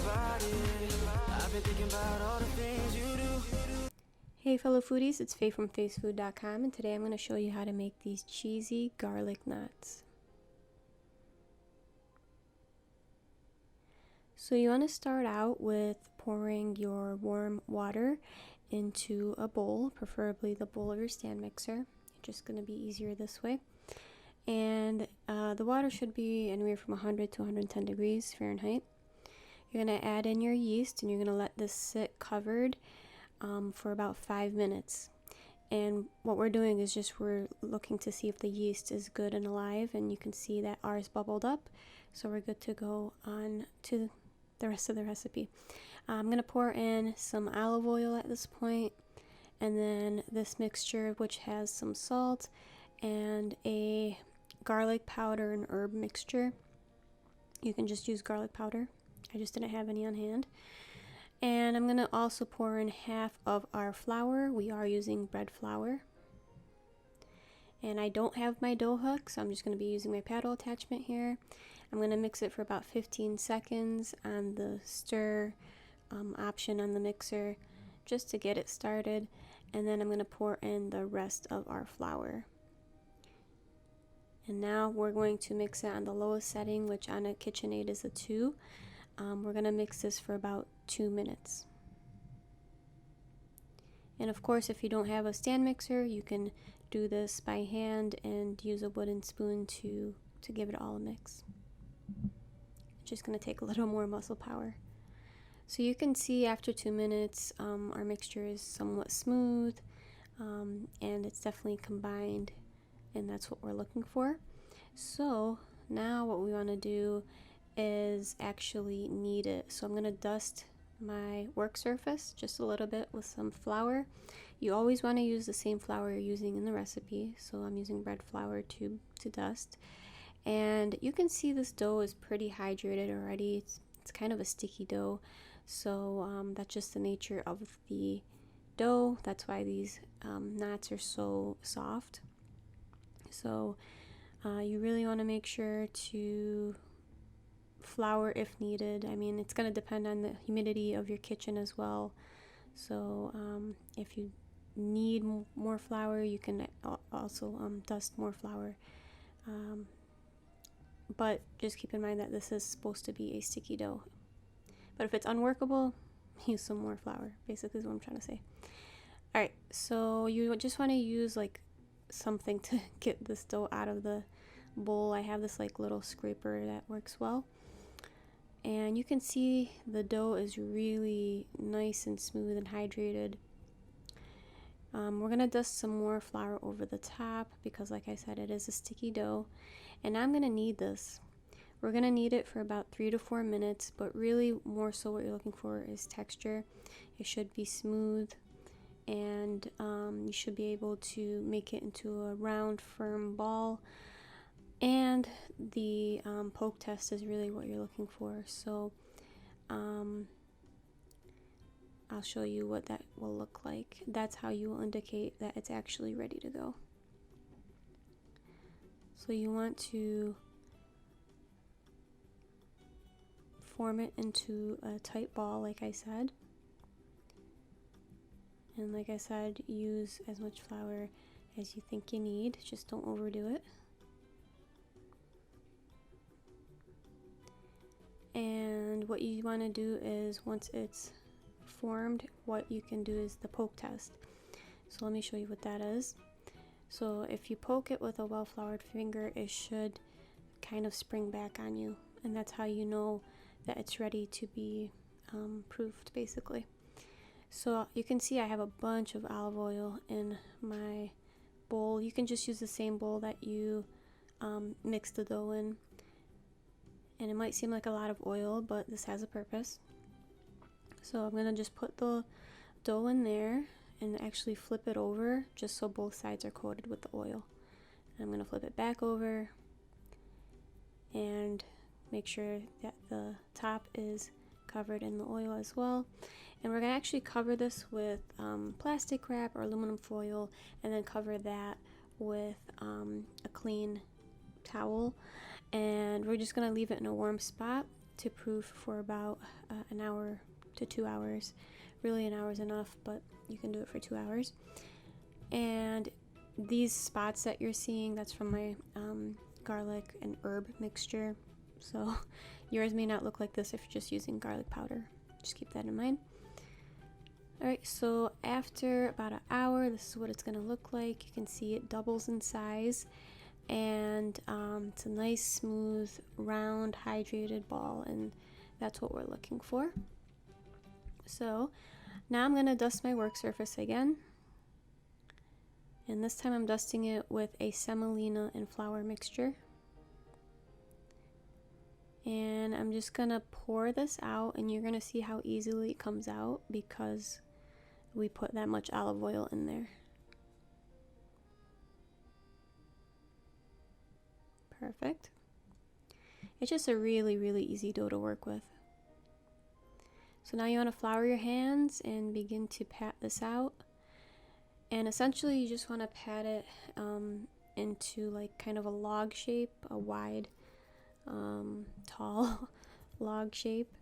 about it. I've been thinking about all the things you do. Hey fellow foodies, it's Faye from faysfood.com, and today I'm going to show you how to make these cheesy garlic knots. So you want to start out with pouring your warm water into a bowl, preferably the bowl of your stand mixer. It's just going to be easier this way. And the water should be anywhere from 100 to 110 degrees Fahrenheit. You're going to add in your yeast, and you're going to let this sit covered for about 5 minutes. And what we're doing is just we're looking to see if the yeast is good and alive, and you can see that ours bubbled up, so we're good to go on to the rest of the recipe. I'm going to pour in some olive oil at this point, and then this mixture, which has some salt and a garlic powder and herb mixture. You can just use garlic powder. I just didn't have any on hand. And I'm going to also pour in half of our flour. We are using bread flour. And I don't have my dough hook, so I'm just going to be using my paddle attachment here. I'm going to mix it for about 15 seconds on the stir option on the mixer just to get it started. And then I'm going to pour in the rest of our flour. And now we're going to mix it on the lowest setting, which on a KitchenAid is a 2. We're going to mix this for about 2 minutes. And of course, if you don't have a stand mixer, you can do this by hand and use a wooden spoon to give it all a mix. It's just going to take a little more muscle power. So you can see after 2 minutes, our mixture is somewhat smooth, and it's definitely combined, and that's what we're looking for. So now what we want to do is actually knead it. So I'm going to dust my work surface just a little bit with some flour. You always want to use the same flour you're using in the recipe, so I'm using bread flour to dust. And you can see this dough is pretty hydrated already. It's kind of a sticky dough, so that's just the nature of the dough. That's why these knots are so soft. So you really want to make sure to flour if needed. I mean, it's going to depend on the humidity of your kitchen as well. So if you need more flour, you can also dust more flour. But just keep in mind that this is supposed to be a sticky dough. But if it's unworkable, use some more flour, basically is what I'm trying to say. Alright, so you just want to use like something to get this dough out of the bowl. I have this like little scraper that works well. And you can see the dough is really nice and smooth and hydrated. We're going to dust some more flour over the top because, like I said, it is a sticky dough. And I'm going to knead this. We're going to knead it for about 3 to 4 minutes, but really more so what you're looking for is texture. It should be smooth, and you should be able to make it into a round, firm ball. And the poke test is really what you're looking for. So I'll show you what that will look like. That's how you will indicate that it's actually ready to go. So you want to form it into a tight ball, like I said. And like I said, use as much flour as you think you need. Just don't overdo it. And what you want to do is, once it's formed, what you can do is the poke test. So let me show you what that is. So if you poke it with a well-floured finger, it should kind of spring back on you, and that's how you know that it's ready to be proofed, basically. So you can see I have a bunch of olive oil in my bowl. You can just use the same bowl that you mix the dough in. And it might seem like a lot of oil, but this has a purpose. So I'm going to just put the dough in there and actually flip it over just so both sides are coated with the oil. And I'm going to flip it back over and make sure that the top is covered in the oil as well. And we're going to actually cover this with plastic wrap or aluminum foil, and then cover that with a clean towel. And we're just going to leave it in a warm spot to proof for about an hour to 2 hours. Really, an hour is enough, but you can do it for 2 hours. And these spots that you're seeing, that's from my garlic and herb mixture. So yours may not look like this if you're just using garlic powder. Just keep that in mind. Alright, so after about an hour, this is what it's going to look like. You can see it doubles in size, and it's a nice, smooth, round, hydrated ball, and that's what we're looking for. So now I'm going to dust my work surface again, and this time I'm dusting it with a semolina and flour mixture. And I'm just going to pour this out, and you're going to see how easily it comes out because we put that much olive oil in there. Perfect. It's just a really, really easy dough to work with. So now you want to flour your hands and begin to pat this out. And essentially you just want to pat it into like kind of a log shape, a wide, tall log shape.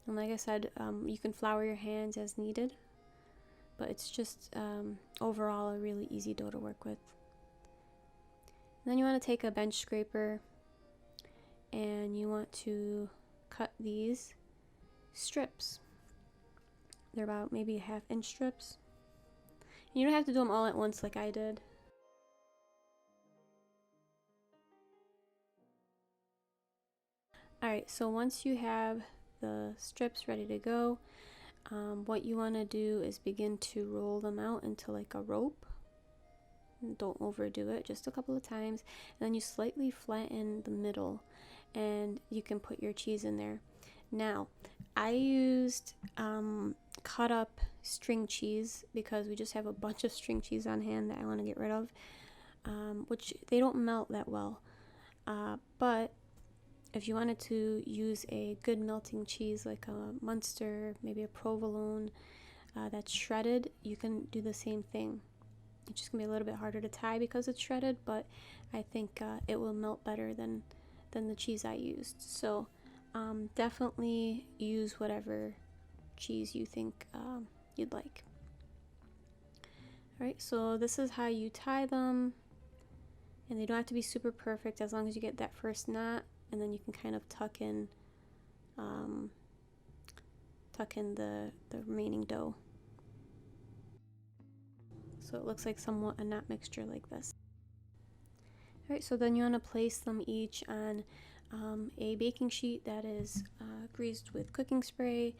And like I said, you can flour your hands as needed, but it's just overall a really easy dough to work with. And then you want to take a bench scraper and you want to cut these strips. They're about maybe 1/2 inch strips. And you don't have to do them all at once like I did. Alright, so once you have the strips ready to go, what you want to do is begin to roll them out into like a rope. Don't overdo it, just a couple of times, and then you slightly flatten the middle and you can put your cheese in there. Now I used cut up string cheese because we just have a bunch of string cheese on hand that I want to get rid of, which they don't melt that well, but if you wanted to use a good melting cheese like a Munster, maybe a provolone that's shredded, you can do the same thing. It's just gonna be a little bit harder to tie because it's shredded, but I think it will melt better than the cheese I used. So definitely use whatever cheese you think you'd like. Alright, so this is how you tie them, and they don't have to be super perfect as long as you get that first knot, and then you can kind of tuck in the remaining dough. So it looks like somewhat a knot mixture like this. Alright, so then you want to place them each on a baking sheet that is greased with cooking spray.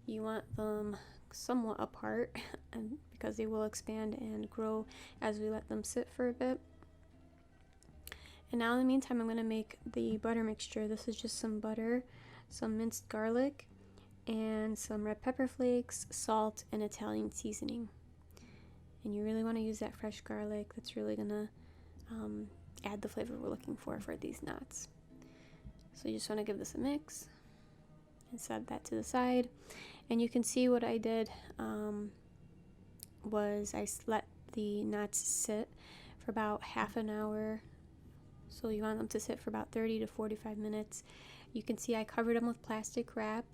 You want them somewhat apart and because they will expand and grow as we let them sit for a bit. And now in the meantime, I'm going to make the butter mixture. This is just some butter, some minced garlic, and some red pepper flakes, salt, and Italian seasoning. And you really want to use that fresh garlic. That's really going to add the flavor we're looking for these knots. So you just want to give this a mix and set that to the side. And you can see what I did was I let the knots sit for about half an hour. So you want them to sit for about 30 to 45 minutes. You can see I covered them with plastic wrap.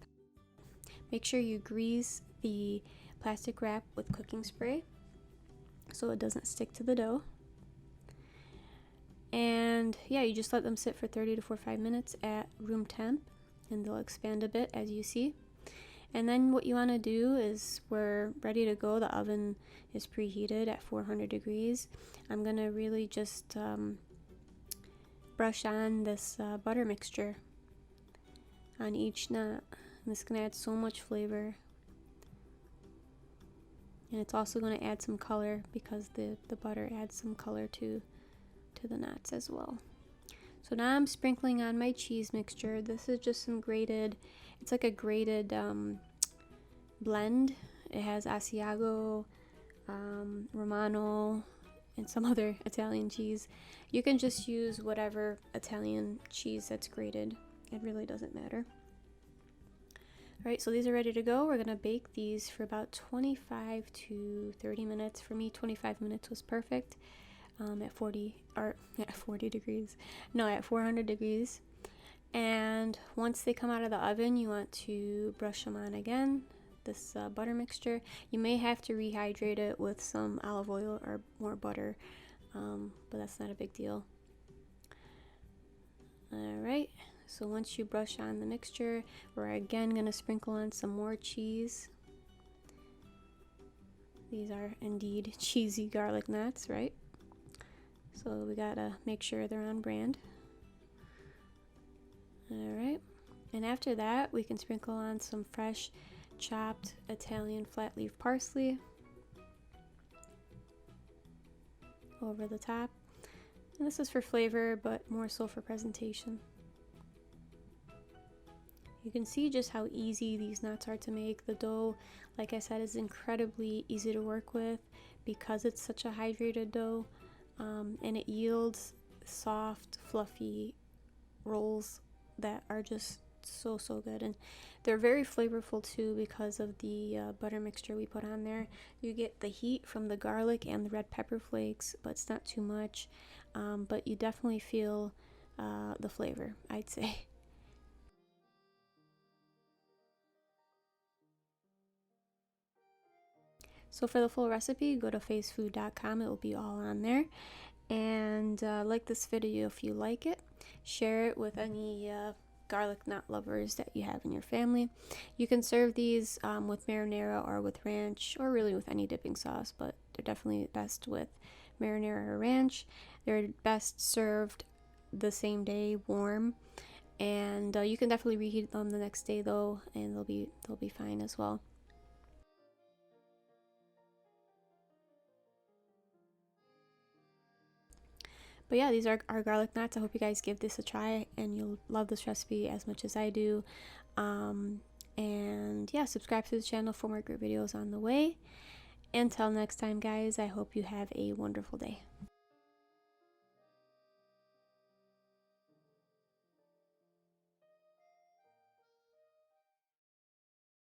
Make sure you grease the plastic wrap with cooking spray so it doesn't stick to the dough. And yeah, you just let them sit for 30 to 45 minutes at room temp, and they'll expand a bit as you see. And then what you want to do is we're ready to go. The oven is preheated at 400 degrees. I'm going to really just brush on this butter mixture on each knot. And this is going to add so much flavor. And it's also going to add some color because the butter adds some color to the knots as well. So now I'm sprinkling on my cheese mixture. This is just some grated, it's like a grated blend. It has Asiago, Romano, and some other Italian cheese. You can just use whatever Italian cheese that's grated. It really doesn't matter. Alright, so these are ready to go. We're going to bake these for about 25 to 30 minutes. For me, 25 minutes was perfect. At 400 degrees. And once they come out of the oven, you want to brush them on again, this butter mixture. You may have to rehydrate it with some olive oil or more butter, but that's not a big deal. Alright, so once you brush on the mixture, we're again going to sprinkle on some more cheese. These are indeed cheesy garlic knots, right? So we gotta make sure they're on brand. Alright, and after that we can sprinkle on some fresh chopped Italian flat leaf parsley over the top. And this is for flavor, but more so for presentation. You can see just how easy these knots are to make. The dough, like I said, is incredibly easy to work with because it's such a hydrated dough, and it yields soft, fluffy rolls that are just so good. And they're very flavorful too because of the butter mixture we put on there. You get the heat from the garlic and the red pepper flakes, but it's not too much. But you definitely feel the flavor, I'd say. So for the full recipe, go to faysfood.com. It will be all on there. And like this video if you like it. Share it with any garlic knot lovers that you have in your family. You can serve these with marinara or with ranch, or really with any dipping sauce, but they're definitely best with marinara or ranch. They're best served the same day, warm. And you can definitely reheat them the next day though, and they'll be fine as well. But yeah, these are our garlic knots. I hope you guys give this a try and you'll love this recipe as much as I do. And yeah, subscribe to the channel for more great videos on the way. Until next time, guys, I hope you have a wonderful day.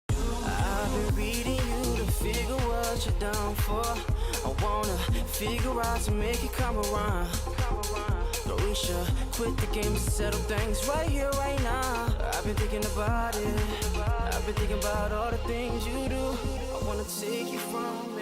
I've been reading you to figure what you're down for. I wanna figure out to make it come around. But we should quit the game and settle things right here, right now. I've been thinking about it. I've been thinking about all the things you do. I wanna take you from